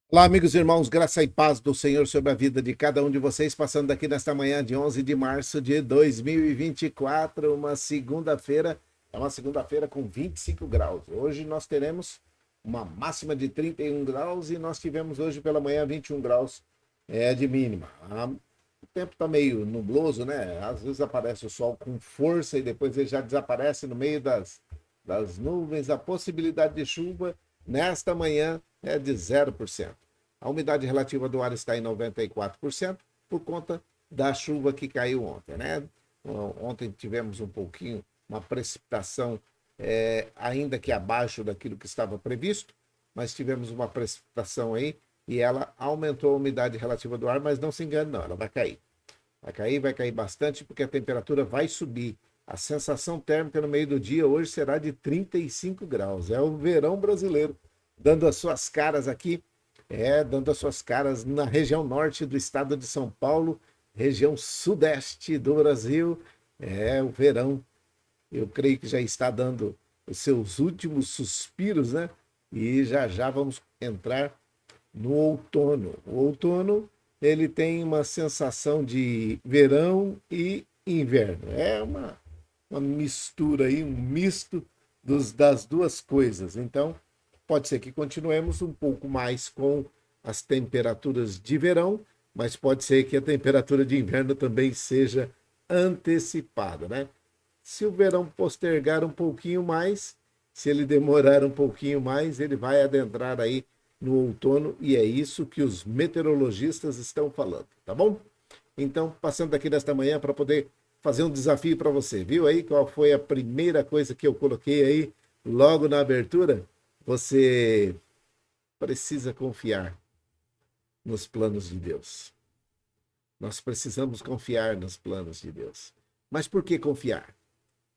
Olá, amigos e irmãos, graça e paz do Senhor sobre a vida de cada um de vocês, passando aqui nesta manhã de 11 de março de 2024, uma segunda-feira com 25 graus. Hoje nós teremos uma máxima de 31 graus e nós tivemos hoje pela manhã 21 graus de mínima. O tempo está meio nubloso, né? Às vezes aparece o sol com força e depois ele já desaparece no meio das nuvens. A possibilidade de chuva nesta manhã é de 0%. A umidade relativa do ar está em 94% por conta da chuva que caiu ontem, né? Ontem tivemos um pouquinho, uma precipitação ainda que abaixo daquilo que estava previsto, mas tivemos uma precipitação aí e ela aumentou a umidade relativa do ar, mas não se engane, não, ela vai cair. Vai cair bastante porque a temperatura vai subir. A sensação térmica no meio do dia hoje será de 35 graus. É o verão brasileiro dando as suas caras aqui, dando as suas caras na região norte do estado de São Paulo, região sudeste do Brasil. É o verão, eu creio que já está dando os seus últimos suspiros, né? E já já vamos entrar no outono. O outono, ele tem uma sensação de verão e inverno. É uma mistura aí, um misto das duas coisas. Então, pode ser que continuemos um pouco mais com as temperaturas de verão, mas pode ser que a temperatura de inverno também seja antecipada, né? Se o verão postergar um pouquinho mais, se ele demorar um pouquinho mais, ele vai adentrar aí no outono e é isso que os meteorologistas estão falando, tá bom? Então, passando aqui nesta manhã para poder fazer um desafio para você, viu aí qual foi a primeira coisa que eu coloquei aí logo na abertura? Você precisa confiar nos planos de Deus. Nós precisamos confiar nos planos de Deus. Mas por que confiar?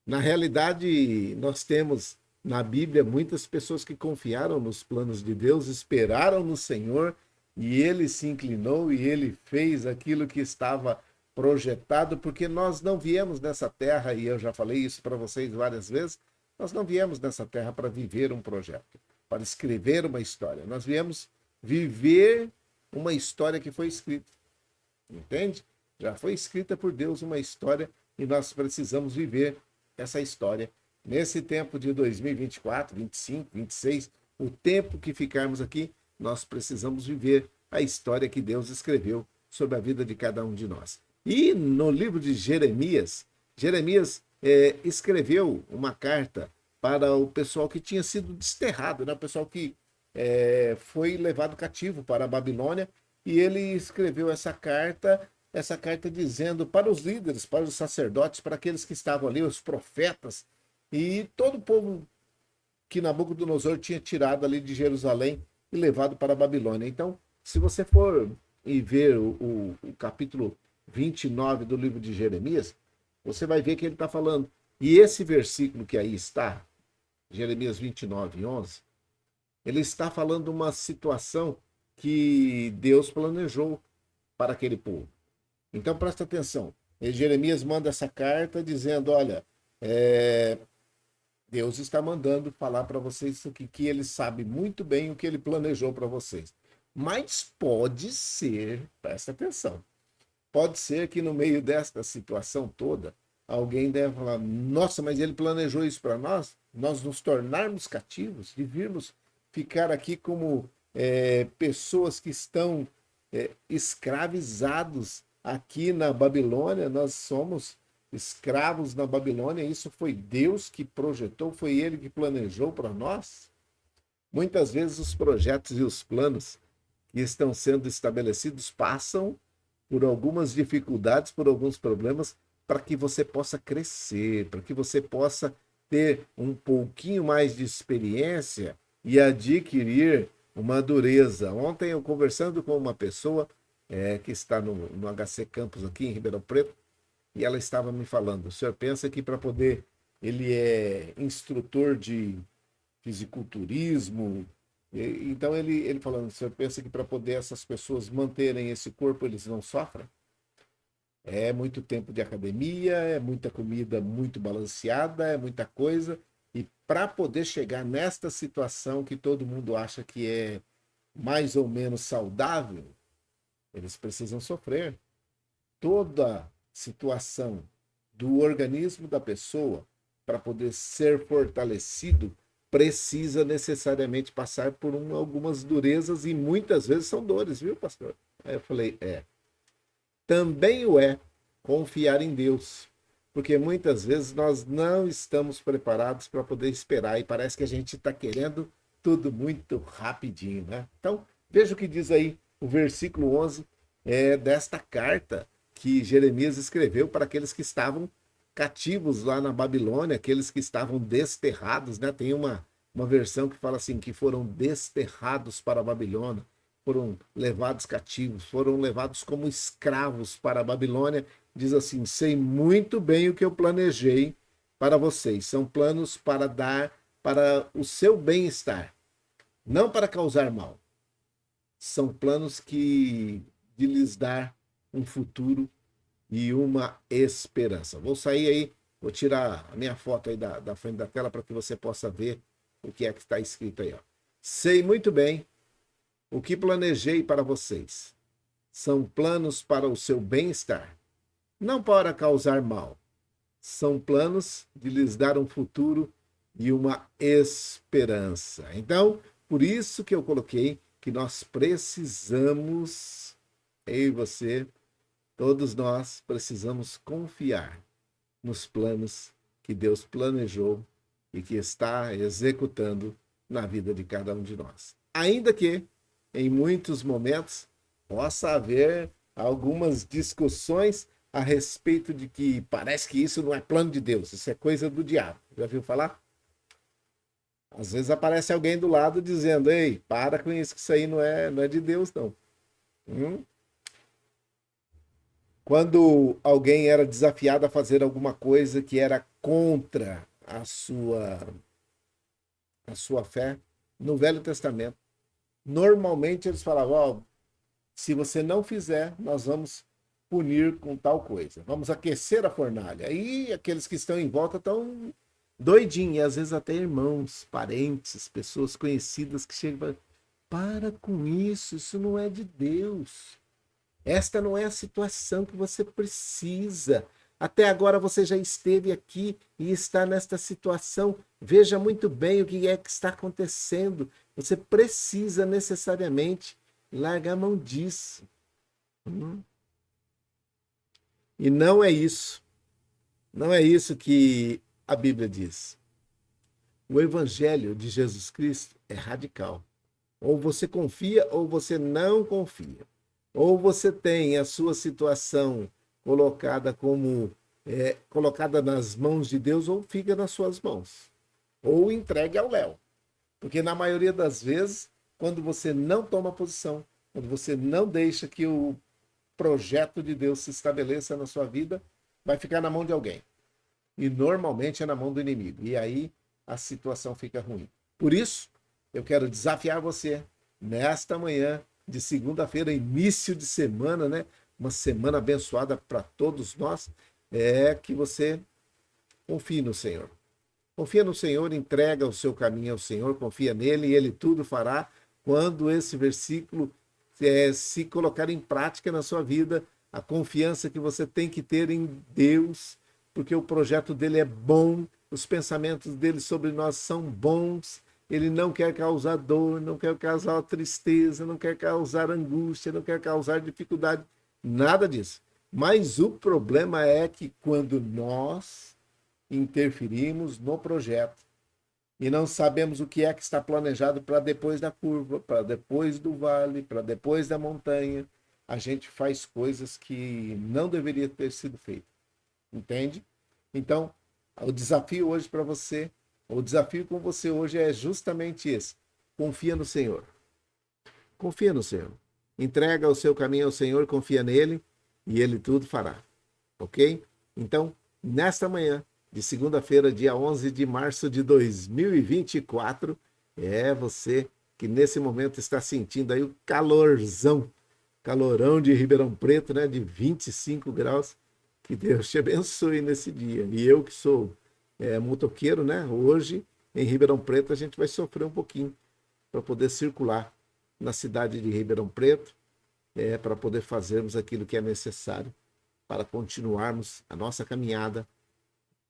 Na realidade, nós temos na Bíblia muitas pessoas que confiaram nos planos de Deus, esperaram no Senhor e ele se inclinou e ele fez aquilo que estava projetado, porque nós não viemos nessa terra, e eu já falei isso para vocês várias vezes, nós não viemos nessa terra para viver um projeto, para escrever uma história. Nós viemos viver uma história que foi escrita, entende? Já foi escrita por Deus uma história e nós precisamos viver essa história nesse tempo de 2024, 25, 26, o tempo que ficarmos aqui, nós precisamos viver a história que Deus escreveu sobre a vida de cada um de nós. E no livro de Jeremias, Jeremias escreveu uma carta para o pessoal que tinha sido desterrado, né? O pessoal que foi levado cativo para a Babilônia, e ele escreveu essa carta dizendo para os líderes, para os sacerdotes, para aqueles que estavam ali, os profetas, e todo o povo que Nabucodonosor tinha tirado ali de Jerusalém e levado para a Babilônia. Então, se você for e ver o capítulo 29 do livro de Jeremias, você vai ver que ele está falando. E esse versículo que aí está, Jeremias 29, 11, ele está falando uma situação que Deus planejou para aquele povo. Então presta atenção. E Jeremias manda essa carta dizendo: olha, Deus está mandando falar para vocês isso aqui, que ele sabe muito bem o que ele planejou para vocês. Mas pode ser, presta atenção, pode ser que no meio desta situação toda, alguém deve falar: nossa, mas ele planejou isso para nós? Nós nos tornarmos cativos e virmos ficar aqui como pessoas que estão escravizados aqui na Babilônia, nós somos escravos na Babilônia, isso foi Deus que projetou, foi Ele que planejou para nós. Muitas vezes os projetos e os planos que estão sendo estabelecidos passam por algumas dificuldades, por alguns problemas, para que você possa crescer, para que você possa ter um pouquinho mais de experiência e adquirir uma dureza. Ontem eu conversando com uma pessoa que está no HC Campus aqui em Ribeirão Preto, e ela estava me falando: o senhor pensa que para poder, ele é instrutor de fisiculturismo, então ele falando: o senhor pensa que para poder essas pessoas manterem esse corpo, eles não sofrem? É muito tempo de academia, é muita comida muito balanceada, é muita coisa. E para poder chegar nesta situação que todo mundo acha que é mais ou menos saudável, eles precisam sofrer. Toda situação do organismo da pessoa, para poder ser fortalecido, precisa necessariamente passar por algumas durezas e muitas vezes são dores, viu, pastor? Aí eu falei, também o é confiar em Deus, porque muitas vezes nós não estamos preparados para poder esperar e parece que a gente está querendo tudo muito rapidinho, né? Então, veja o que diz aí o versículo 11 desta carta que Jeremias escreveu para aqueles que estavam cativos lá na Babilônia, aqueles que estavam desterrados, né? Tem uma versão que fala assim, que foram desterrados para a Babilônia, foram levados cativos, foram levados como escravos para a Babilônia. Diz assim, sei muito bem o que eu planejei para vocês. São planos para dar para o seu bem-estar, não para causar mal. São planos de lhes dar um futuro e uma esperança. Vou sair aí, vou tirar a minha foto aí da frente da tela para que você possa ver o que é que está escrito aí. Ó. Sei muito bem o que planejei para vocês. São planos para o seu bem-estar, não para causar mal. São planos de lhes dar um futuro e uma esperança. Então, por isso que eu coloquei que nós precisamos, eu e você, todos nós precisamos confiar nos planos que Deus planejou e que está executando na vida de cada um de nós. Ainda que, em muitos momentos, possa haver algumas discussões a respeito de que parece que isso não é plano de Deus, isso é coisa do diabo. Já viu falar? Às vezes aparece alguém do lado dizendo, ei, para com isso, que isso aí não é de Deus, não. Quando alguém era desafiado a fazer alguma coisa que era contra a sua fé, no Velho Testamento, normalmente eles falavam, ó, se você não fizer, nós vamos punir com tal coisa. Vamos aquecer a fornalha. Aí aqueles que estão em volta estão doidinhos, e às vezes até irmãos, parentes, pessoas conhecidas que chegam e falam, para com isso não é de Deus. Esta não é a situação que você precisa. Até agora você já esteve aqui e está nesta situação. Veja muito bem o que é que está acontecendo. Você precisa necessariamente largar a mão disso. E não é isso. Não é isso que a Bíblia diz. O Evangelho de Jesus Cristo é radical. Ou você confia ou você não confia. Ou você tem a sua situação colocada colocada nas mãos de Deus ou fica nas suas mãos. Ou entregue ao Léo. Porque na maioria das vezes, quando você não toma posição, quando você não deixa que o projeto de Deus se estabeleça na sua vida, vai ficar na mão de alguém. E normalmente é na mão do inimigo. E aí a situação fica ruim. Por isso, eu quero desafiar você nesta manhã de segunda-feira, início de semana, né? Uma semana abençoada para todos nós, que você confie no Senhor. Confia no Senhor, entrega o seu caminho ao Senhor, confia nele e ele tudo fará quando esse versículo se colocar em prática na sua vida, a confiança que você tem que ter em Deus, porque o projeto dele é bom, os pensamentos dele sobre nós são bons, ele não quer causar dor, não quer causar tristeza, não quer causar angústia, não quer causar dificuldade, nada disso. Mas o problema é que quando nós interferimos no projeto e não sabemos o que é que está planejado para depois da curva, para depois do vale, para depois da montanha, a gente faz coisas que não deveria ter sido feito. Entende? Então, o desafio hoje para você, o desafio com você hoje é justamente esse. Confia no Senhor. Confia no Senhor. Entrega o seu caminho ao Senhor, confia nele e ele tudo fará. Ok? Então, nesta manhã de segunda-feira, dia 11 de março de 2024, você que nesse momento está sentindo aí o calorão de Ribeirão Preto, né, de 25 graus. Que Deus te abençoe nesse dia. E eu que sou motoqueiro, né? Hoje, em Ribeirão Preto, a gente vai sofrer um pouquinho para poder circular. na cidade de Ribeirão Preto, para poder fazermos aquilo que é necessário para continuarmos a nossa caminhada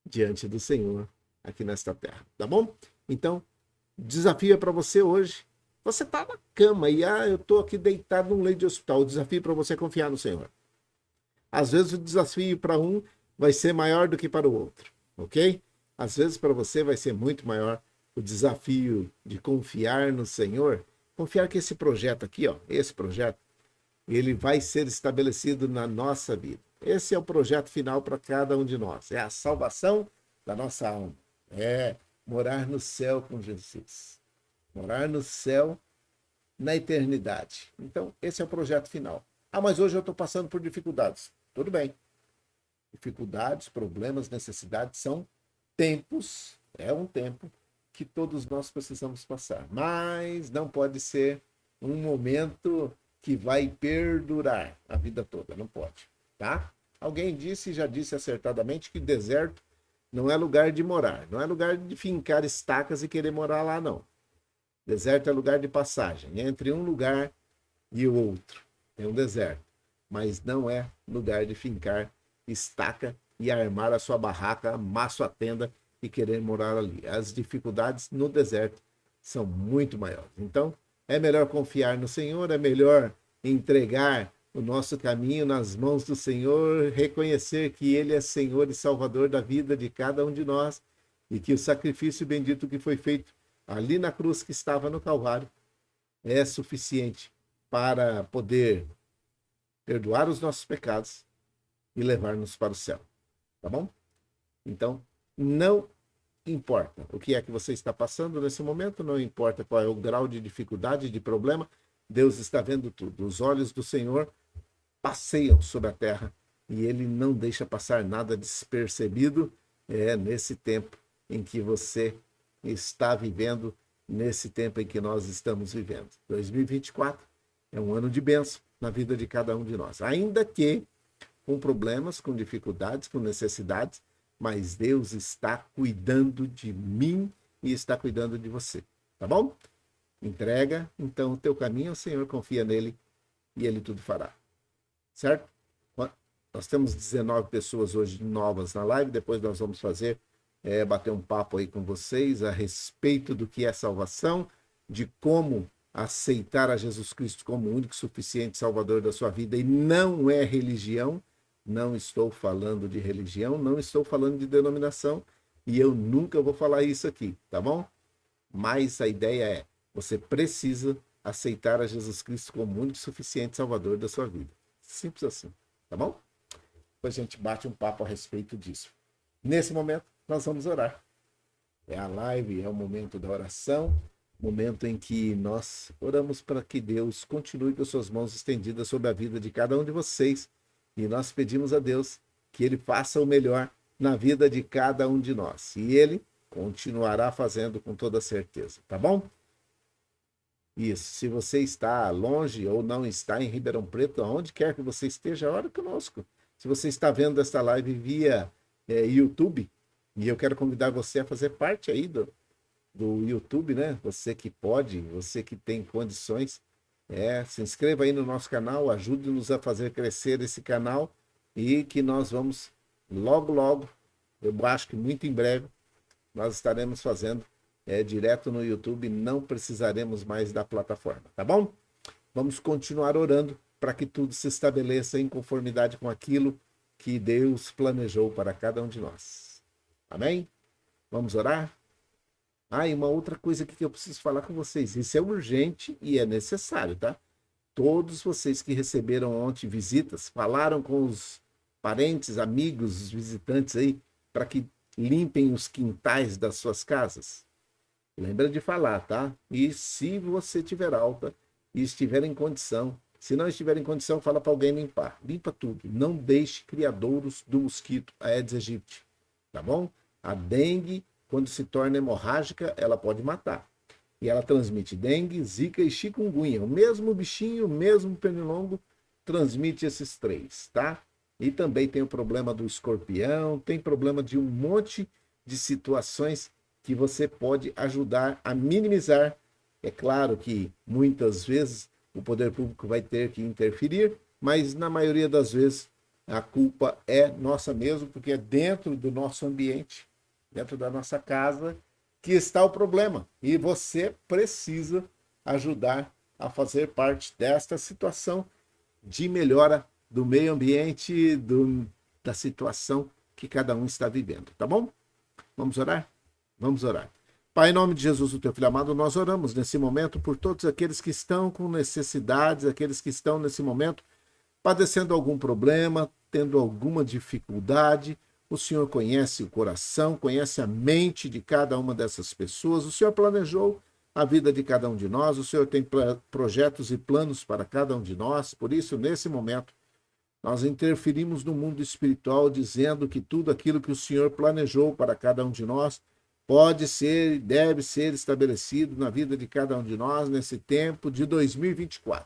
diante do Senhor aqui nesta terra, tá bom? Então, o desafio é para você hoje. Você está na cama e eu estou aqui deitado num leito de hospital. O desafio para você é confiar no Senhor. Às vezes o desafio para um vai ser maior do que para o outro, ok? Às vezes para você vai ser muito maior o desafio de confiar no Senhor. Confiar que esse projeto aqui, ó, esse projeto, ele vai ser estabelecido na nossa vida. Esse é o projeto final para cada um de nós. É a salvação da nossa alma. É morar no céu com Jesus. Morar no céu na eternidade. Então, esse é o projeto final. Mas hoje eu estou passando por dificuldades. Tudo bem. Dificuldades, problemas, necessidades são tempos. É um tempo que todos nós precisamos passar. Mas não pode ser um momento que vai perdurar a vida toda. Não pode. Tá? Alguém disse, já disse acertadamente, que deserto não é lugar de morar. Não é lugar de fincar estacas e querer morar lá, não. Deserto é lugar de passagem. Entre um lugar e o outro. É um deserto. Mas não é lugar de fincar estaca e armar a sua barraca, armar sua tenda e querer morar ali. As dificuldades no deserto são muito maiores. Então, é melhor confiar no Senhor, é melhor entregar o nosso caminho nas mãos do Senhor, reconhecer que Ele é Senhor e Salvador da vida de cada um de nós e que o sacrifício bendito que foi feito ali na cruz que estava no Calvário é suficiente para poder perdoar os nossos pecados e levar-nos para o céu. Tá bom? Então, não importa o que é que você está passando nesse momento, não importa qual é o grau de dificuldade, de problema, Deus está vendo tudo. Os olhos do Senhor passeiam sobre a terra e Ele não deixa passar nada despercebido nesse tempo em que você está vivendo, nesse tempo em que nós estamos vivendo. 2024 é um ano de bênção na vida de cada um de nós. Ainda que com problemas, com dificuldades, com necessidades, mas Deus está cuidando de mim e está cuidando de você. Tá bom? Entrega, então, o teu caminho ao Senhor, confia nele e Ele tudo fará. Certo? Nós temos 19 pessoas hoje novas na live, depois nós vamos bater um papo aí com vocês a respeito do que é salvação, de como aceitar a Jesus Cristo como o único e suficiente Salvador da sua vida, e não é religião. Não estou falando de religião, não estou falando de denominação, e eu nunca vou falar isso aqui, tá bom? Mas a ideia é, você precisa aceitar a Jesus Cristo como o único e suficiente Salvador da sua vida. Simples assim, tá bom? Depois a gente bate um papo a respeito disso. Nesse momento, nós vamos orar. É a live, é o momento da oração, momento em que nós oramos para que Deus continue com suas mãos estendidas sobre a vida de cada um de vocês. E nós pedimos a Deus que Ele faça o melhor na vida de cada um de nós. E Ele continuará fazendo com toda certeza, tá bom? Isso. Se você está longe ou não está em Ribeirão Preto, aonde quer que você esteja, ore conosco. Se você está vendo esta live via YouTube, e eu quero convidar você a fazer parte aí do YouTube, né? Você que pode, você que tem condições, se inscreva aí no nosso canal, ajude-nos a fazer crescer esse canal e que nós vamos logo, eu acho que muito em breve, nós estaremos fazendo direto no YouTube, não precisaremos mais da plataforma, tá bom? Vamos continuar orando para que tudo se estabeleça em conformidade com aquilo que Deus planejou para cada um de nós. Amém? Vamos orar? E uma outra coisa que eu preciso falar com vocês. Isso é urgente e é necessário, tá? Todos vocês que receberam ontem visitas, falaram com os parentes, amigos, os visitantes aí, para que limpem os quintais das suas casas. Lembra de falar, tá? E se você tiver alta e estiver em condição, se não estiver em condição, fala para alguém limpar. Limpa tudo. Não deixe criadouros do mosquito Aedes aegypti, tá bom? A dengue, quando se torna hemorrágica, ela pode matar. E ela transmite dengue, zika e chikungunya. O mesmo bichinho, o mesmo pernilongo, transmite esses três, tá? E também tem o problema do escorpião, tem problema de um monte de situações que você pode ajudar a minimizar É claro que muitas vezes o poder público vai ter que interferir, mas na maioria das vezes a culpa é nossa mesmo, porque é dentro do nosso ambiente, dentro da nossa casa, que está o problema. E você precisa ajudar a fazer parte desta situação de melhora do meio ambiente, da situação que cada um está vivendo, tá bom? Vamos orar? Vamos orar. Pai, em nome de Jesus, o teu filho amado, nós oramos nesse momento por todos aqueles que estão com necessidades, aqueles que estão nesse momento padecendo algum problema, tendo alguma dificuldade. O Senhor conhece o coração, conhece a mente de cada uma dessas pessoas. O Senhor planejou a vida de cada um de nós. O Senhor tem projetos e planos para cada um de nós. Por isso, nesse momento, nós interferimos no mundo espiritual, dizendo que tudo aquilo que o Senhor planejou para cada um de nós pode ser e deve ser estabelecido na vida de cada um de nós nesse tempo de 2024.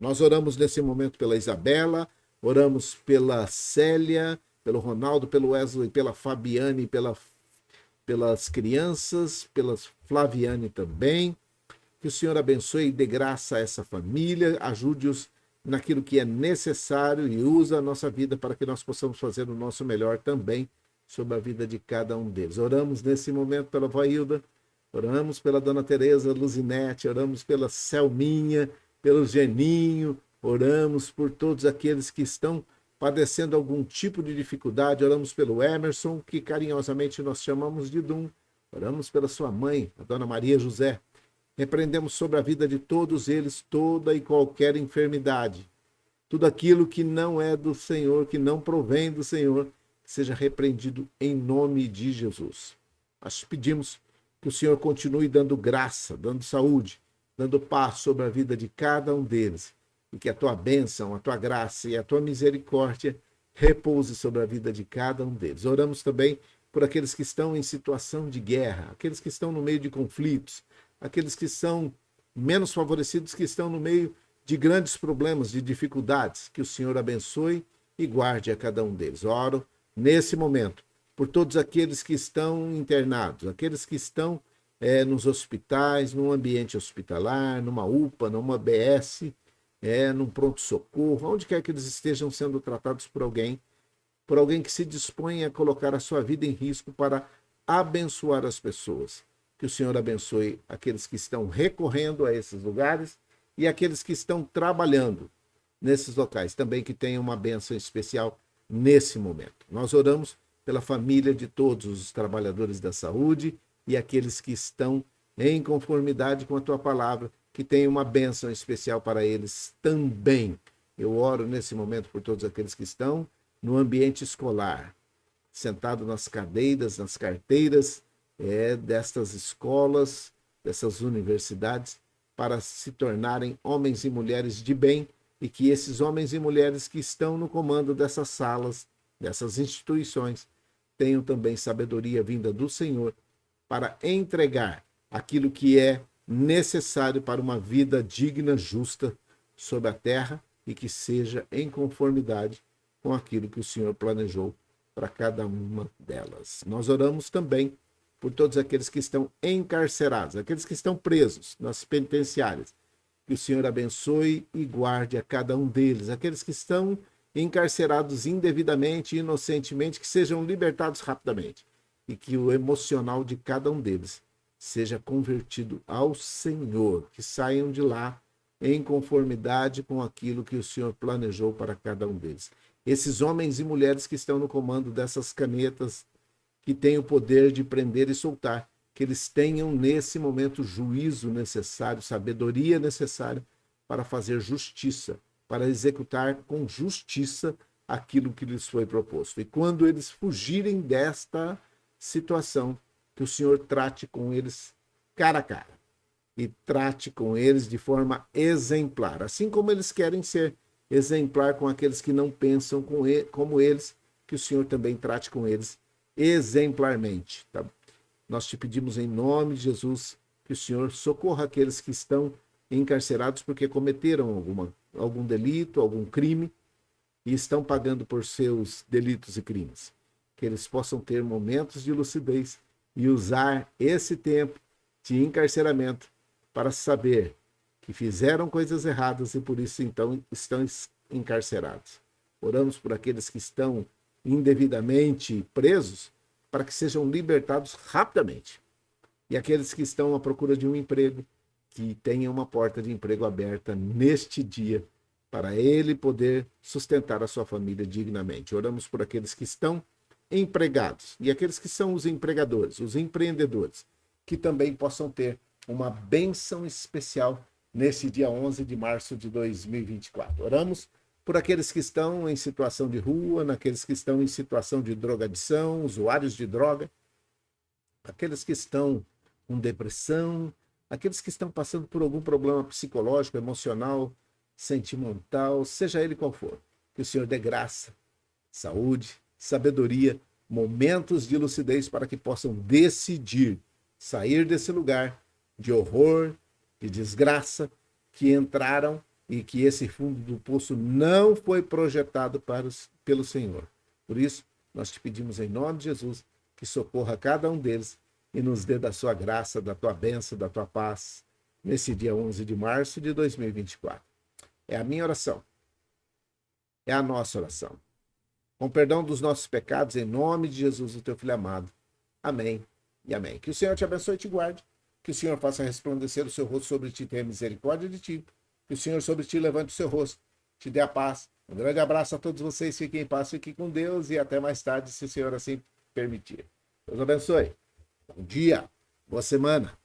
Nós oramos nesse momento pela Isabela, oramos pela Célia, pelo Ronaldo, pelo Wesley, pela Fabiane, pelas crianças, pela Flaviane também. Que o Senhor abençoe e dê graça a essa família, ajude-os naquilo que é necessário e usa a nossa vida para que nós possamos fazer o nosso melhor também sobre a vida de cada um deles. Oramos nesse momento pela vó Hilda, oramos pela dona Tereza Luzinete, oramos pela Selminha, pelo Geninho, oramos por todos aqueles que estão padecendo algum tipo de dificuldade, oramos pelo Emerson, que carinhosamente nós chamamos de Dum, oramos pela sua mãe, a dona Maria José, repreendemos sobre a vida de todos eles toda e qualquer enfermidade, tudo aquilo que não é do Senhor, que não provém do Senhor, seja repreendido em nome de Jesus. Nós pedimos que o Senhor continue dando graça, dando saúde, dando paz sobre a vida de cada um deles, e que a tua bênção, a tua graça e a tua misericórdia repouse sobre a vida de cada um deles. Oramos também por aqueles que estão em situação de guerra, aqueles que estão no meio de conflitos, aqueles que são menos favorecidos, que estão no meio de grandes problemas, de dificuldades. Que o Senhor abençoe e guarde a cada um deles. Oro nesse momento por todos aqueles que estão internados, aqueles que estão nos hospitais, num ambiente hospitalar, numa UPA, numa BS, num pronto-socorro, onde quer que eles estejam sendo tratados por alguém que se dispõe a colocar a sua vida em risco para abençoar as pessoas. Que o Senhor abençoe aqueles que estão recorrendo a esses lugares e aqueles que estão trabalhando nesses locais, também que tenham uma bênção especial nesse momento. Nós oramos pela família de todos os trabalhadores da saúde e aqueles que estão em conformidade com a tua palavra, que tenham uma bênção especial para eles também. Eu oro nesse momento por todos aqueles que estão no ambiente escolar, sentado nas cadeiras, nas carteiras destas escolas, dessas universidades, para se tornarem homens e mulheres de bem, e que esses homens e mulheres que estão no comando dessas salas, dessas instituições, tenham também sabedoria vinda do Senhor para entregar aquilo que é necessário para uma vida digna, justa sobre a terra e que seja em conformidade com aquilo que o Senhor planejou para cada uma delas. Nós oramos também por todos aqueles que estão encarcerados, aqueles que estão presos nas penitenciárias. Que o Senhor abençoe e guarde a cada um deles, aqueles que estão encarcerados indevidamente e inocentemente, que sejam libertados rapidamente e que o emocional de cada um deles seja convertido ao Senhor, que saiam de lá em conformidade com aquilo que o Senhor planejou para cada um deles. Esses homens e mulheres que estão no comando dessas canetas, que têm o poder de prender e soltar, que eles tenham nesse momento juízo necessário, sabedoria necessária para fazer justiça, para executar com justiça aquilo que lhes foi proposto. E quando eles fugirem desta situação, que o Senhor trate com eles cara a cara e trate com eles de forma exemplar, assim como eles querem ser exemplar com aqueles que não pensam como eles, que o Senhor também trate com eles exemplarmente. Tá? Nós te pedimos em nome de Jesus que o Senhor socorra aqueles que estão encarcerados porque cometeram algum delito, algum crime e estão pagando por seus delitos e crimes. Que eles possam ter momentos de lucidez e usar esse tempo de encarceramento para saber que fizeram coisas erradas e por isso então estão encarcerados. Oramos por aqueles que estão indevidamente presos para que sejam libertados rapidamente. E aqueles que estão à procura de um emprego, que tenham uma porta de emprego aberta neste dia para ele poder sustentar a sua família dignamente. Oramos por aqueles que estão empregados e aqueles que são os empregadores, os empreendedores, que também possam ter uma bênção especial nesse dia 11 de março de 2024. Oramos por aqueles que estão em situação de rua, naqueles que estão em situação de drogadição, usuários de droga, aqueles que estão com depressão, aqueles que estão passando por algum problema psicológico, emocional, sentimental, seja ele qual for. Que o Senhor dê graça, saúde, sabedoria, momentos de lucidez para que possam decidir sair desse lugar de horror, de desgraça, que entraram e que esse fundo do poço não foi projetado pelo Senhor. Por isso, nós te pedimos em nome de Jesus que socorra cada um deles e nos dê da sua graça, da tua bênção, da tua paz, nesse dia 11 de março de 2024. É a minha oração. É a nossa oração. Com perdão dos nossos pecados, em nome de Jesus, o teu Filho amado. Amém e amém. Que o Senhor te abençoe e te guarde. Que o Senhor faça resplandecer o seu rosto sobre ti e tenha misericórdia de ti. Que o Senhor sobre ti levante o seu rosto, te dê a paz. Um grande abraço a todos vocês. Fiquem em paz, fiquem com Deus e até mais tarde, se o Senhor assim permitir. Deus abençoe. Bom dia, boa semana.